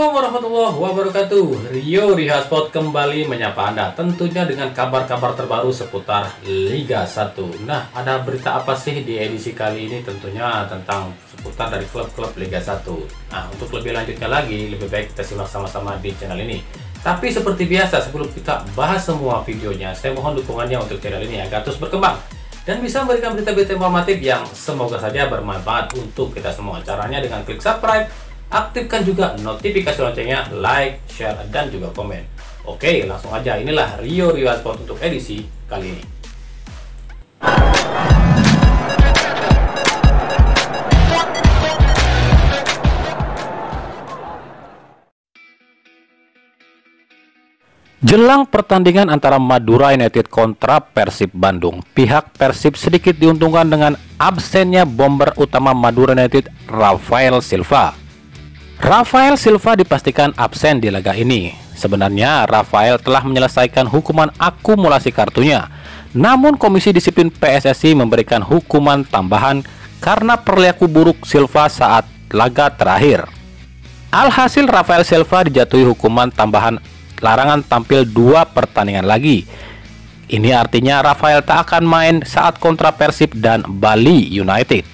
Assalamualaikum warahmatullahi wabarakatuh. Rio Rihasport kembali menyapa Anda tentunya dengan kabar-kabar terbaru seputar Liga 1. Nah, ada berita apa sih di edisi kali ini? Tentunya tentang seputar dari klub-klub Liga 1. Nah, untuk lebih lanjutnya lagi, lebih baik kita simak sama-sama di channel ini. Tapi seperti biasa, sebelum kita bahas semua videonya, saya mohon dukungannya untuk channel ini agar terus berkembang dan bisa memberikan berita-berita informatif yang semoga saja bermanfaat untuk kita semua. Caranya dengan klik subscribe, aktifkan juga notifikasi loncengnya, like, share, dan juga komen. Oke, langsung aja. Inilah Rio Rihasport untuk edisi kali ini. Jelang pertandingan antara Madura United kontra Persib Bandung, pihak Persib sedikit diuntungkan dengan absennya bomber utama Madura United, Rafael Silva. Rafael Silva dipastikan absen di laga ini. Sebenarnya Rafael telah menyelesaikan hukuman akumulasi kartunya, namun Komisi Disiplin PSSI memberikan hukuman tambahan karena perilaku buruk Silva saat laga terakhir. Alhasil Rafael Silva dijatuhi hukuman tambahan larangan tampil 2 pertandingan lagi. Ini artinya Rafael tak akan main saat kontra Persib dan Bali United.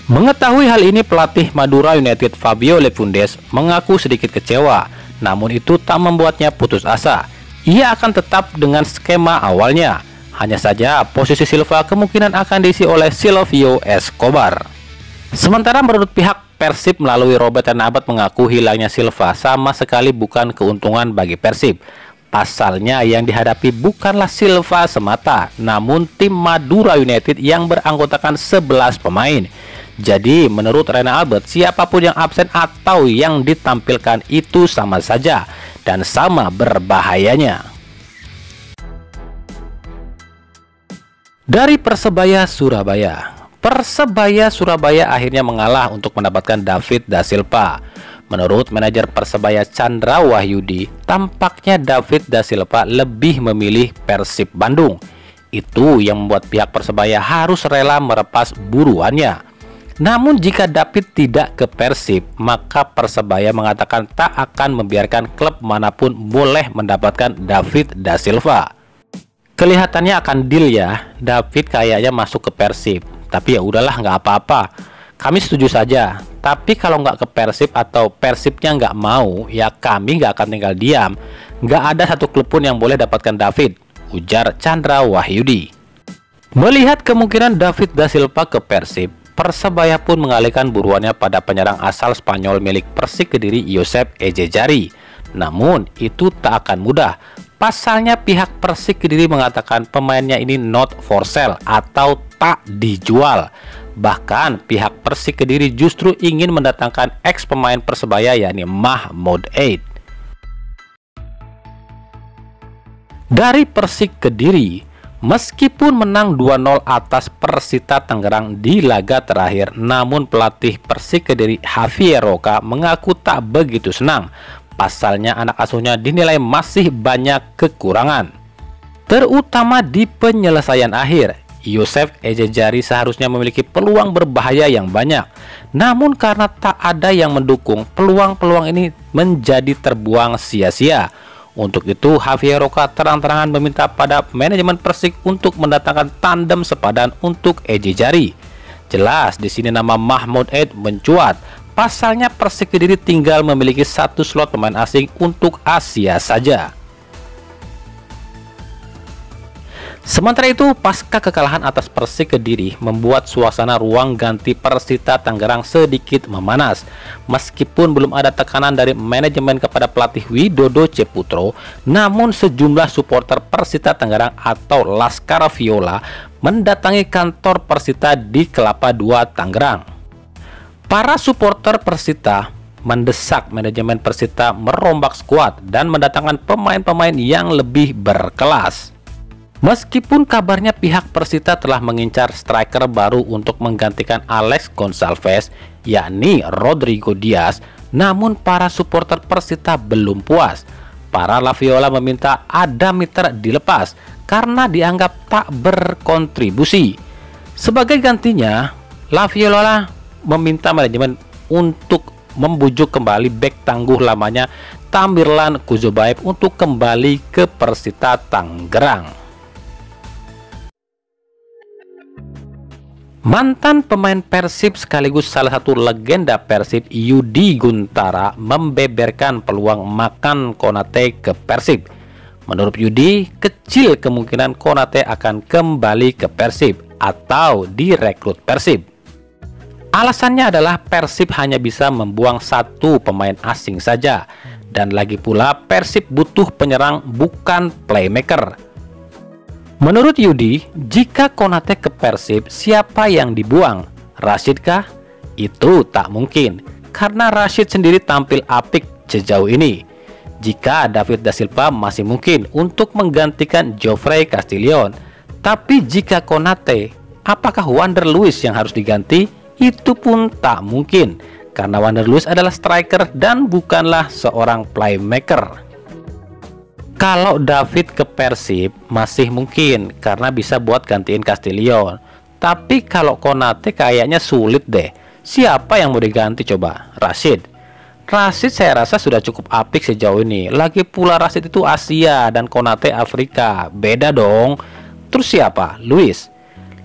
Mengetahui hal ini, pelatih Madura United Fabio Lefundes mengaku sedikit kecewa, namun itu tak membuatnya putus asa. Ia akan tetap dengan skema awalnya. Hanya saja posisi Silva kemungkinan akan diisi oleh Silvio Escobar. Sementara menurut pihak Persib melalui Robert Tenabat mengaku hilangnya Silva sama sekali bukan keuntungan bagi Persib. Pasalnya yang dihadapi bukanlah Silva semata, namun tim Madura United yang beranggotakan 11 pemain. Jadi menurut Rena Albert, siapapun yang absen atau yang ditampilkan itu sama saja dan sama berbahayanya. Dari Persebaya Surabaya, Persebaya Surabaya akhirnya mengalah untuk mendapatkan David Da Silva. Menurut manajer Persebaya Chandra Wahyudi, tampaknya David Da Silva lebih memilih Persib Bandung. Itu yang membuat pihak Persebaya harus rela merepas buruannya. Namun jika David tidak ke Persib, maka Persebaya mengatakan tak akan membiarkan klub manapun boleh mendapatkan David Da Silva. Kelihatannya akan deal ya, David kayaknya masuk ke Persib. Tapi ya udahlah, nggak apa-apa, kami setuju saja. Tapi kalau nggak ke Persib atau Persibnya nggak mau, ya kami nggak akan tinggal diam. Nggak ada satu klub pun yang boleh dapatkan David, ujar Chandra Wahyudi. Melihat kemungkinan David Da Silva ke Persib, Persebaya pun mengalihkan buruannya pada penyerang asal Spanyol milik Persik Kediri, Josep Ejejari. Namun itu tak akan mudah. Pasalnya pihak Persik Kediri mengatakan pemainnya ini not for sale atau tak dijual. Bahkan pihak Persik Kediri justru ingin mendatangkan ex pemain Persebaya yakni Mahmud Eid. Dari Persik Kediri, meskipun menang 2-0 atas Persita Tangerang di laga terakhir, namun pelatih Persik Kediri Javier Roca mengaku tak begitu senang. Pasalnya anak asuhnya dinilai masih banyak kekurangan, terutama di penyelesaian akhir. Josep Ejejari seharusnya memiliki peluang berbahaya yang banyak, namun karena tak ada yang mendukung, peluang-peluang ini menjadi terbuang sia-sia. Untuk itu Javier Roca terang-terangan meminta pada manajemen Persik untuk mendatangkan tandem sepadan untuk Ejejari. Jelas di sini nama Mahmud Eid mencuat. Pasalnya Persik Kediri tinggal memiliki 1 slot pemain asing untuk Asia saja. Sementara itu, pasca kekalahan atas Persik Kediri membuat suasana ruang ganti Persita Tangerang sedikit memanas. Meskipun belum ada tekanan dari manajemen kepada pelatih Widodo Ceputro, namun sejumlah supporter Persita Tangerang atau Laskar Viola mendatangi kantor Persita di Kelapa II Tangerang. Para supporter Persita mendesak manajemen Persita merombak skuad dan mendatangkan pemain-pemain yang lebih berkelas. Meskipun kabarnya pihak Persita telah mengincar striker baru untuk menggantikan Alex Gonçalves, yakni Rodrigo Diaz, namun para supporter Persita belum puas. Para La Viola meminta Adamiter dilepas karena dianggap tak berkontribusi. Sebagai gantinya, La Viola meminta manajemen untuk membujuk kembali bek tangguh lamanya Tamirlan Kuzobaev untuk kembali ke Persita Tangerang. Mantan pemain Persib sekaligus salah satu legenda Persib, Yudi Guntara, membeberkan peluang makan Konate ke Persib. Menurut Yudi, kecil kemungkinan Konate akan kembali ke Persib atau direkrut Persib. Alasannya adalah Persib hanya bisa membuang satu pemain asing saja, dan lagi pula Persib butuh penyerang bukan playmaker. Menurut Yudi, jika Konate ke Persib, siapa yang dibuang? Rashid kah? Itu tak mungkin, karena Rashid sendiri tampil apik sejauh ini. Jika David Da Silva masih mungkin untuk menggantikan Geoffrey Castillon, tapi jika Konate, apakah Wander Luiz yang harus diganti? Itu pun tak mungkin, karena Wander Luiz adalah striker dan bukanlah seorang playmaker. Kalau David ke Persib masih mungkin karena bisa buat gantiin Castillon. Tapi kalau Konate kayaknya sulit deh. Siapa yang mau diganti coba? Rashid. Rashid saya rasa sudah cukup apik sejauh ini. Lagi pula Rashid itu Asia dan Konate Afrika. Beda dong. Terus siapa? Luiz.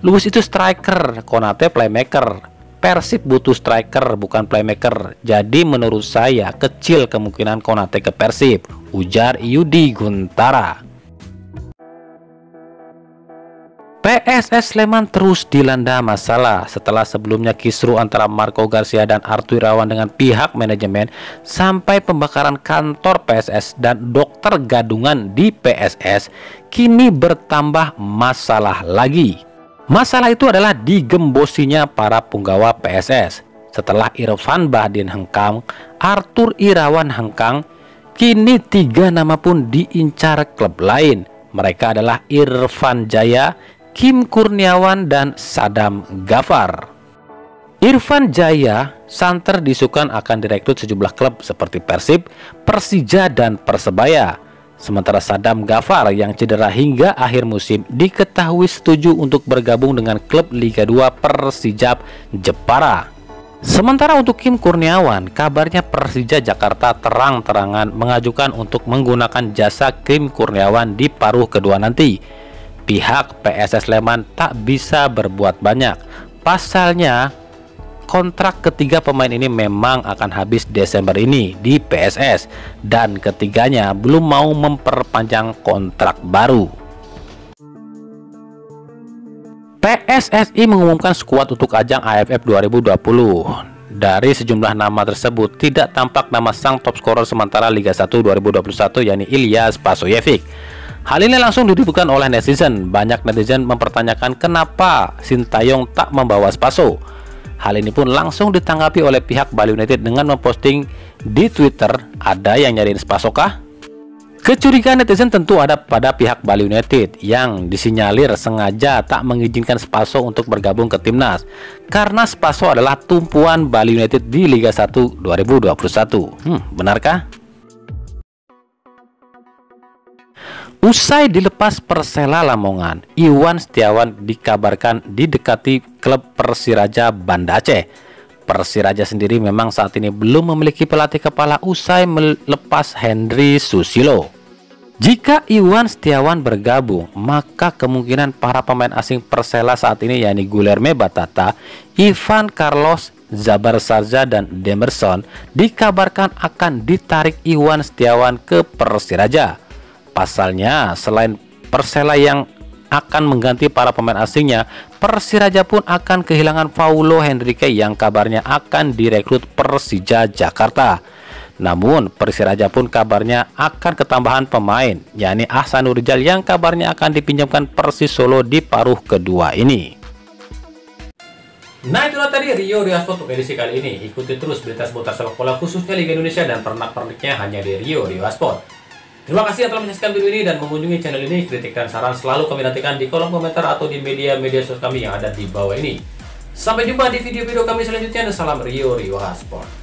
Luiz itu striker, Konate playmaker. Persib butuh striker bukan playmaker. Jadi menurut saya kecil kemungkinan Konate ke Persib, ujar Yudi Guntara. PSS Sleman terus dilanda masalah setelah sebelumnya kisruh antara Marco Garcia dan Arthur Irawan dengan pihak manajemen sampai pembakaran kantor PSS dan dokter gadungan di PSS. Kini bertambah masalah lagi. Masalah itu adalah digembosinya para punggawa PSS. Setelah Irfan Bahdim hengkang, Arthur Irawan hengkang, kini 3 nama pun diincar klub lain. Mereka adalah Irfan Jaya, Kim Kurniawan, dan Sadam Ghaffar. Irfan Jaya santer disukan akan direkrut sejumlah klub seperti Persib, Persija, dan Persebaya. Sementara Sadam Ghaffar yang cedera hingga akhir musim diketahui setuju untuk bergabung dengan klub Liga 2 Persijap Jepara. Sementara untuk Kim Kurniawan, kabarnya Persija Jakarta terang-terangan mengajukan untuk menggunakan jasa Kim Kurniawan di paruh kedua nanti. Pihak PSS Sleman tak bisa berbuat banyak. Pasalnya, kontrak ketiga pemain ini memang akan habis Desember ini di PSS dan ketiganya belum mau memperpanjang kontrak baru. PSSI mengumumkan skuad untuk ajang AFF 2020. Dari sejumlah nama tersebut tidak tampak nama sang top scorer sementara Liga 1 2021 yakni Ilyas Pasojevic. Hal ini langsung diribukan oleh netizen. Banyak netizen mempertanyakan kenapa Sintayong tak membawa Spaso. Hal ini pun langsung ditanggapi oleh pihak Bali United dengan memposting di Twitter, ada yang nyariin Spaso kah? Kecurigaan netizen tentu ada pada pihak Bali United yang disinyalir sengaja tak mengizinkan Spaso untuk bergabung ke timnas karena Spaso adalah tumpuan Bali United di Liga 1 2021. Benarkah? Usai dilepas Persela Lamongan, Iwan Setiawan dikabarkan didekati klub Persiraja Banda Aceh. Persiraja sendiri memang saat ini belum memiliki pelatih kepala usai melepas Henry Susilo. Jika Iwan Setiawan bergabung, maka kemungkinan para pemain asing Persela saat ini yakni Guilherme Batata, Ivan Carlos, Zabar Sarja, dan Demerson dikabarkan akan ditarik Iwan Setiawan ke Persiraja. Pasalnya, selain Persela yang akan mengganti para pemain asingnya, Persiraja pun akan kehilangan Paulo Henrique yang kabarnya akan direkrut Persija Jakarta. Namun, Persiraja pun kabarnya akan ketambahan pemain, yakni Ahsanul Rijal yang kabarnya akan dipinjamkan Persis Solo di paruh kedua ini. Nah, itulah tadi Rio Sport untuk edisi kali ini. Ikuti terus berita seputar sepak bola khususnya Liga Indonesia dan pernak-perniknya hanya di Rio Sport. Terima kasih yang telah menyaksikan video ini dan mengunjungi channel ini. Kritik dan saran selalu kami nantikan di kolom komentar atau di media-media sosial kami yang ada di bawah ini. Sampai jumpa di video-video kami selanjutnya dan salam Rio Sport.